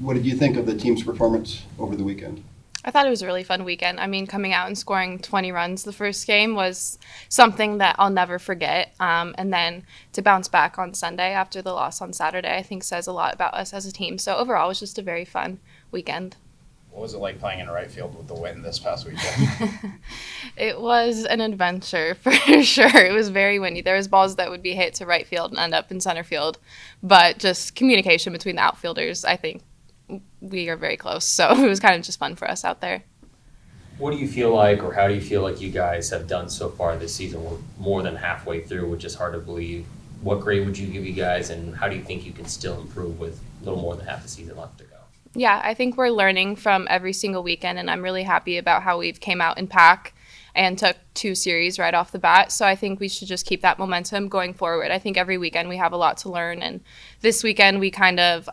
What did you think of the team's performance over the weekend? I thought it was a really fun weekend. I mean, coming out and scoring 20 runs the first game was something that I'll never forget. And then to bounce back on Sunday after the loss on Saturday, I think says a lot about us as a team. So overall, it was just a very fun weekend. What was it like playing in right field with the win this past weekend? It was an adventure for sure. It was very windy. There was balls that would be hit to right field and end up in center field. But just communication between the outfielders, I think we are very close. So it was kind of just fun for us out there. What do you feel like, or how do you feel like you guys have done so far this season? We're more than halfway through, which is hard to believe. What grade would you give you guys, and how do you think you can still improve with a little more than half the season left to go? Yeah, I think we're learning from every single weekend, and I'm really happy about how we've came out in pack and took 2 series right off the bat. So I think we should just keep that momentum going forward. I think every weekend we have a lot to learn, and this weekend we kind of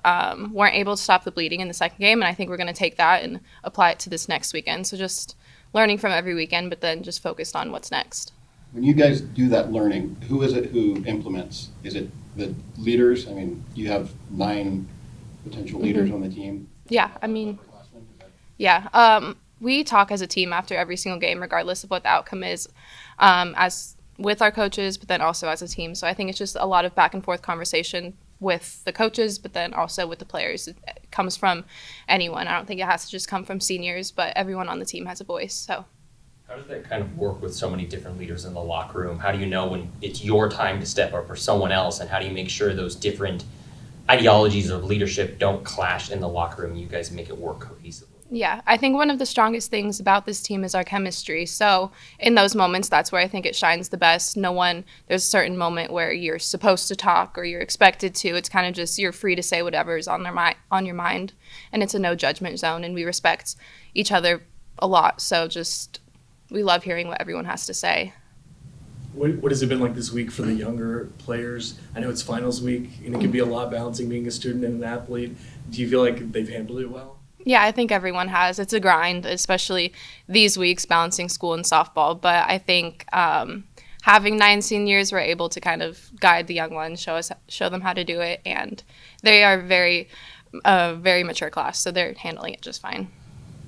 weren't able to stop the bleeding in the second game, and I think we're going to take that and apply it to this next weekend. So just learning from every weekend, but then just focused on what's next. When you guys do that learning, who is it who implements? Is it the leaders? I mean, you have 9 potential leaders on the team. Yeah, I mean, yeah. We talk as a team after every single game, regardless of what the outcome is, as with our coaches, but then also as a team. So I think it's just a lot of back and forth conversation with the coaches, but then also with the players. It comes from anyone. I don't think it has to just come from seniors, but everyone on the team has a voice. So how does that kind of work with so many different leaders in the locker room? How do you know when it's your time to step up for someone else, and how do you make sure those different ideologies of leadership don't clash in the locker room and you guys make it work cohesively? Yeah, I think one of the strongest things about this team is our chemistry. So in those moments, that's where I think it shines the best. There's a certain moment where you're supposed to talk or you're expected to. It's kind of just you're free to say whatever is on your mind, and it's a no judgment zone, and we respect each other a lot. So just we love hearing what everyone has to say. What has it been like this week for the younger players? I know it's finals week, and it can be a lot balancing being a student and an athlete. Do you feel like they've handled it well? Yeah, I think everyone has. It's a grind, especially these weeks balancing school and softball. But I think having 9 seniors, we're able to kind of guide the young ones, show them how to do it, and they are very mature class, so they're handling it just fine.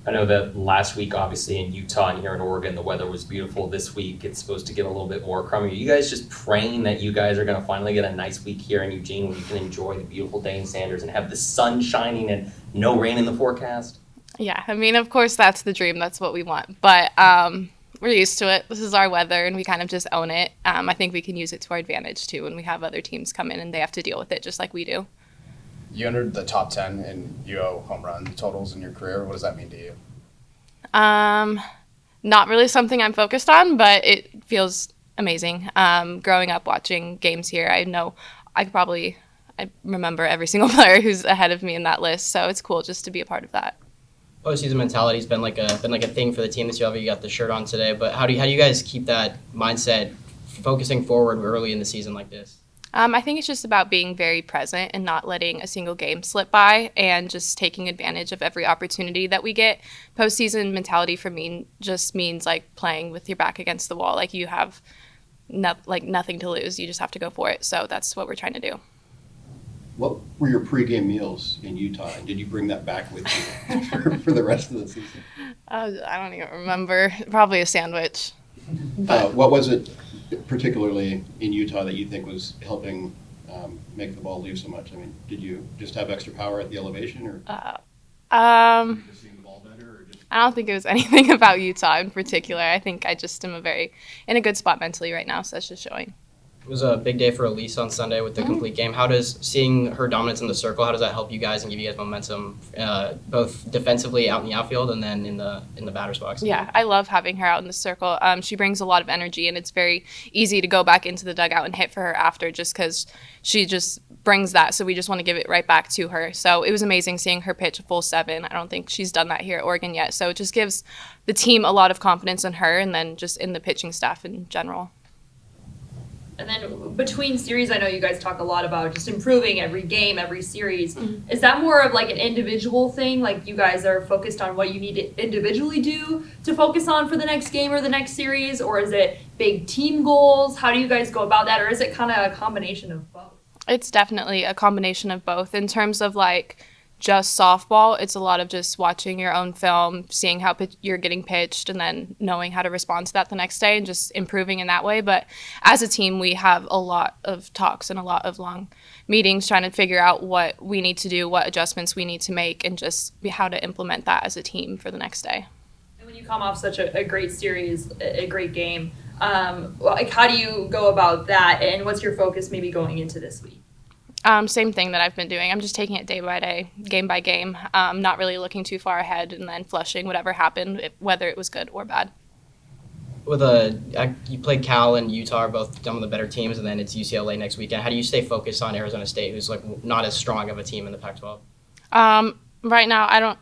I know that last week, obviously, in Utah and here in Oregon, the weather was beautiful. This week, it's supposed to get a little bit more crummy. Are you guys just praying that you guys are going to finally get a nice week here in Eugene where you can enjoy the beautiful day in Sanders and have the sun shining and no rain in the forecast? Yeah, I mean, of course, that's the dream. That's what we want. But we're used to it. This is our weather, and we kind of just own it. I think we can use it to our advantage, too, when we have other teams come in and they have to deal with it just like we do. You entered the top 10 in UO home run totals in your career. What does that mean to you? Not really something I'm focused on, but it feels amazing. Growing up watching games here, I know I remember every single player who's ahead of me in that list, so it's cool just to be a part of that. Postseason mentality has been like a thing for the team this year. You got the shirt on today, but how do you guys keep that mindset focusing forward early in the season like this? I think it's just about being very present and not letting a single game slip by and just taking advantage of every opportunity that we get. Postseason mentality for me just means like playing with your back against the wall. Like you have nothing to lose. You just have to go for it. So that's what we're trying to do. What were your pregame meals in Utah? And did you bring that back with you for the rest of the season? I don't even remember. Probably a sandwich. What was it particularly in Utah that you think was helping make the ball leave so much? I mean, did you just have extra power at the elevation, or just seeing the ball better? Or just... I don't think it was anything about Utah in particular. I think I just am in a good spot mentally right now, so that's just showing. It was a big day for Elise on Sunday with the complete game. How does seeing her dominance in the circle, how does that help you guys and give you guys momentum, both defensively out in the outfield and then in the batter's box? Yeah, I love having her out in the circle. She brings a lot of energy, and it's very easy to go back into the dugout and hit for her after just because she just brings that. So we just want to give it right back to her. So it was amazing seeing her pitch a full 7. I don't think she's done that here at Oregon yet. So it just gives the team a lot of confidence in her and then just in the pitching staff in general. And then between series, I know you guys talk a lot about just improving every game, every series. Mm-hmm. Is that more of like an individual thing? Like you guys are focused on what you need to individually do to focus on for the next game or the next series? Or is it big team goals? How do you guys go about that? Or is it kind of a combination of both? It's definitely a combination of both in terms of like just softball. It's a lot of just watching your own film, seeing how you're getting pitched, and then knowing how to respond to that the next day and just improving in that way. But as a team, we have a lot of talks and a lot of long meetings trying to figure out what we need to do, what adjustments we need to make, and just how to implement that as a team for the next day. And when you come off such a great series, a great game, like how do you go about that, and what's your focus maybe going into this week? Same thing that I've been doing. I'm just taking it day by day, game by game, not really looking too far ahead, and then flushing whatever happened, whether it was good or bad. You played Cal and Utah are both some of the better teams, and then it's UCLA next weekend. How do you stay focused on Arizona State, who's like not as strong of a team in the Pac-12? Right now, I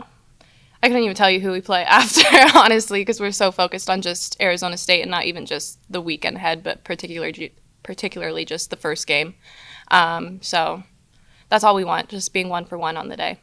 couldn't even tell you who we play after, honestly, because we're so focused on just Arizona State and not even just the weekend ahead, but particularly just the first game. So that's all we want, just being 1-for-1 on the day.